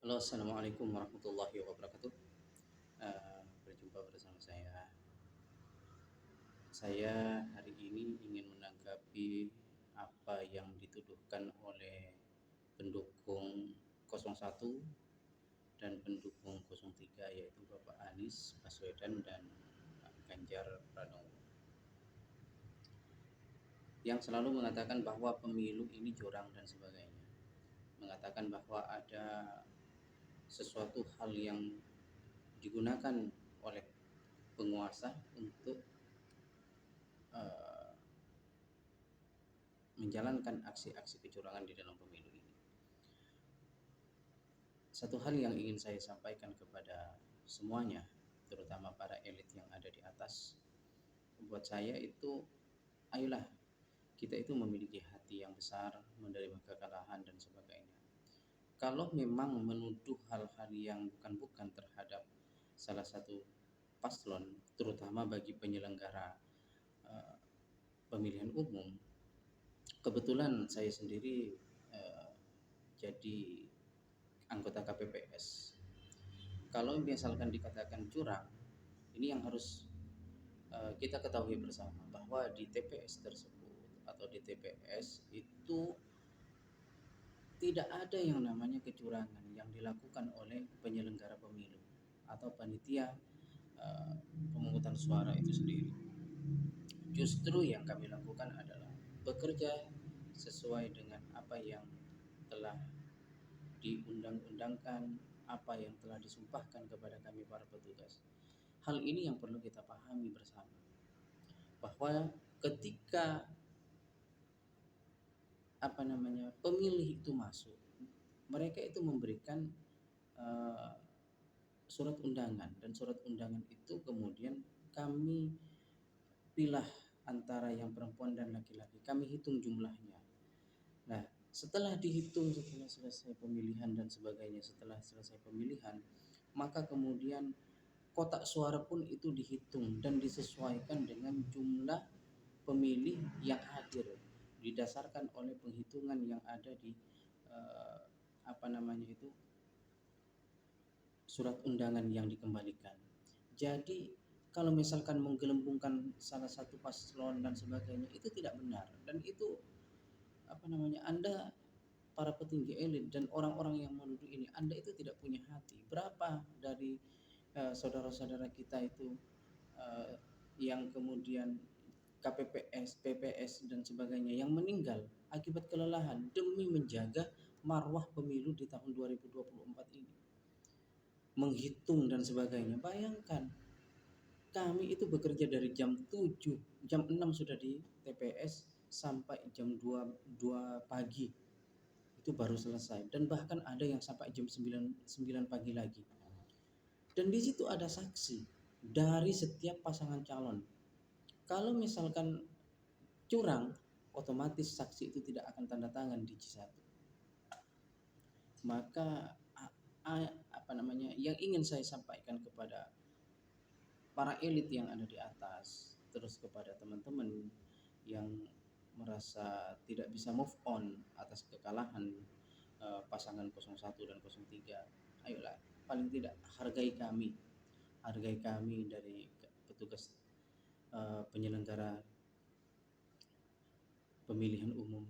Halo, assalamualaikum warahmatullahi wabarakatuh. Berjumpa bersama saya. Saya hari ini ingin menanggapi apa yang dituduhkan oleh pendukung 01 dan pendukung 03, yaitu Bapak Anies Baswedan dan Pak Ganjar Pranowo, yang selalu mengatakan bahwa pemilu ini curang dan sebagainya. Mengatakan bahwa ada sesuatu hal yang digunakan oleh penguasa untuk uh, menjalankan aksi-aksi kecurangan di dalam pemilu ini. Satu hal yang ingin saya sampaikan kepada semuanya, terutama para elit yang ada di atas, buat saya itu, ayolah kita itu memiliki hati yang besar, menerima kekalahan dan sebagainya. Kalau memang menuduh hal-hal yang bukan-bukan terhadap salah satu paslon, terutama bagi penyelenggara uh, pemilihan umum, kebetulan saya sendiri uh, jadi anggota KPPS. Kalau misalkan dikatakan curang, ini yang harus kita ketahui bersama, bahwa di TPS tersebut atau di TPS itu tidak ada yang namanya kecurangan yang dilakukan oleh penyelenggara pemilu atau panitia pemungutan suara itu sendiri. Justru yang kami lakukan adalah bekerja sesuai dengan apa yang telah diundang-undangkan, apa yang telah disumpahkan kepada kami para petugas. Hal ini yang perlu kita pahami bersama, bahwa ketika pemilih itu masuk, mereka itu memberikan uh, surat undangan, dan surat undangan itu kemudian kami pilah antara yang perempuan dan laki-laki, kami hitung jumlahnya. Nah, setelah dihitung, setelah selesai pemilihan dan sebagainya, setelah selesai pemilihan, maka kemudian kotak suara pun itu dihitung dan disesuaikan dengan jumlah pemilih yang hadir, didasarkan oleh penghitungan yang ada di eh, surat undangan yang dikembalikan. Jadi kalau misalkan menggelembungkan salah satu paslon dan sebagainya, itu tidak benar, dan itu Anda para petinggi elit dan orang-orang yang menuduh ini, Anda itu tidak punya hati. Berapa dari saudara-saudara kita itu yang kemudian KPPS, PPS dan sebagainya yang meninggal akibat kelelahan demi menjaga marwah pemilu di tahun 2024 ini, menghitung dan sebagainya. Bayangkan, kami itu bekerja dari jam 7, jam 6 sudah di TPS sampai jam 2 pagi itu baru selesai, dan bahkan ada yang sampai jam 9 pagi lagi. Dan di situ ada saksi dari setiap pasangan calon. Kalau misalkan curang, otomatis saksi itu tidak akan tanda tangan di C1. Maka yang ingin saya sampaikan kepada para elit yang ada di atas, terus kepada teman-teman yang merasa tidak bisa move on atas kekalahan pasangan 01 dan 03, ayolah, paling tidak hargai kami dari petugas penyelenggara pemilihan umum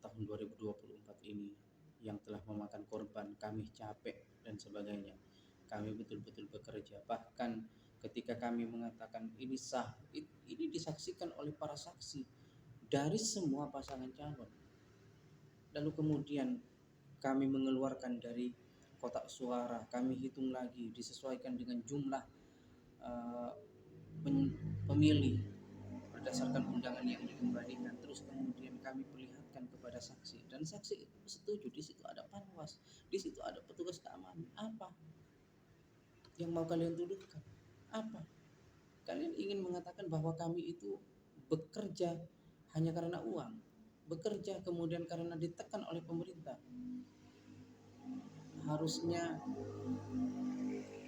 tahun 2024 ini yang telah memakan korban. Kami capek dan sebagainya, kami betul-betul bekerja. Bahkan ketika kami mengatakan ini sah, ini disaksikan oleh para saksi dari semua pasangan calon. Lalu kemudian kami mengeluarkan dari kotak suara, kami hitung lagi, disesuaikan dengan jumlah uh, pemilih berdasarkan undangan yang dikembalikan. Terus kemudian kami perlihatkan kepada saksi, dan saksi itu setuju. Di situ ada panwas, di situ ada petugas keamanan. Apa yang mau kalian tuduhkan? Apa kalian ingin mengatakan bahwa kami itu bekerja hanya karena uang, bekerja kemudian karena ditekan oleh pemerintah? Harusnya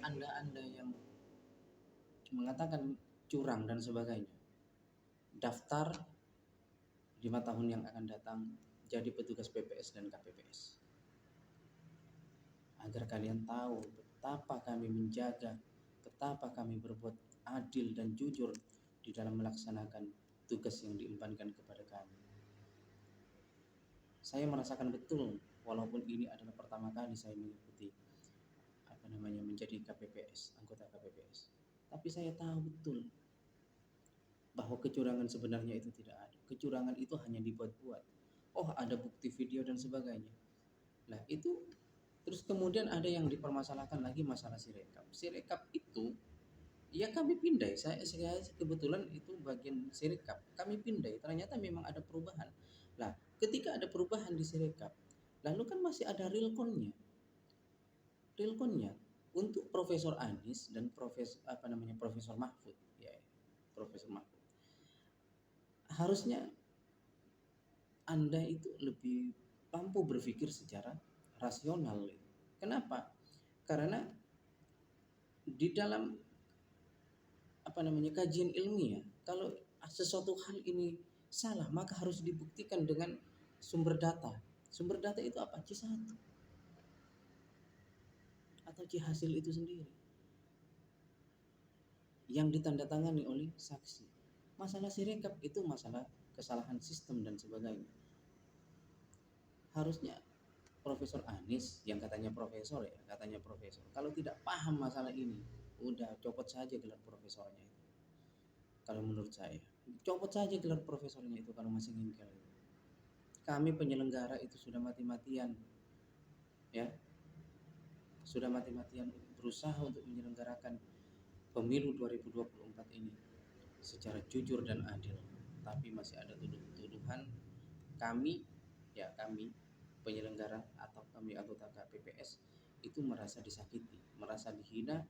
anda yang mengatakan curang dan sebagainya, daftar 5 tahun yang akan datang jadi petugas PPS dan KPPS. agar kalian tahu betapa kami menjaga, betapa kami berbuat adil dan jujur di dalam melaksanakan tugas yang diembankan kepada kami. Saya merasakan betul, walaupun ini adalah pertama kali saya mengikuti menjadi KPPS, anggota KPPS. Tapi saya tahu betul bahwa kecurangan sebenarnya itu tidak ada. Kecurangan itu hanya dibuat-buat. Oh, ada bukti video dan sebagainya. Nah, itu terus kemudian ada yang dipermasalahkan lagi masalah Sirekap. Sirekap itu ya kami pindai. Saya kebetulan itu bagian Sirekap. Kami pindai. Ternyata memang ada perubahan. Nah, ketika ada perubahan di Sirekap, lalu kan masih ada realconnya. Realconnya untuk Profesor Anis dan Profesor Mahfud, ya, Profesor Mahfud. Harusnya Anda itu lebih mampu berpikir secara rasional. Kenapa? Karena di dalam kajian ilmiah, kalau sesuatu hal ini salah, maka harus dibuktikan dengan sumber data. Sumber data itu apa? C1 atau C hasil itu sendiri yang ditandatangani oleh saksi. Masalah Sirekap itu masalah kesalahan sistem dan sebagainya. Harusnya Profesor Anis yang katanya profesor, kalau tidak paham masalah ini, udah copot saja gelar profesornya itu. Kalau menurut saya, copot saja gelar profesornya itu kalau masih ngingkel. Kami penyelenggara itu sudah mati-matian, ya, sudah mati-matian berusaha untuk menyelenggarakan pemilu 2024 ini secara jujur dan adil, tapi masih ada tuduhan kami penyelenggara atau kami anggota KPPS itu merasa disakiti, merasa dihina,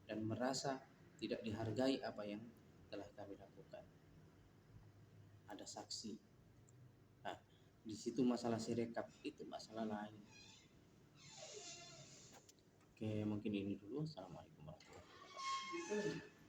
dan merasa tidak dihargai apa yang telah kami lakukan. Ada saksi. Nah, di situ masalah Sirekap itu masalah lain. Oke, mungkin ini dulu. Assalamualaikum warahmatullahi wabarakatuh.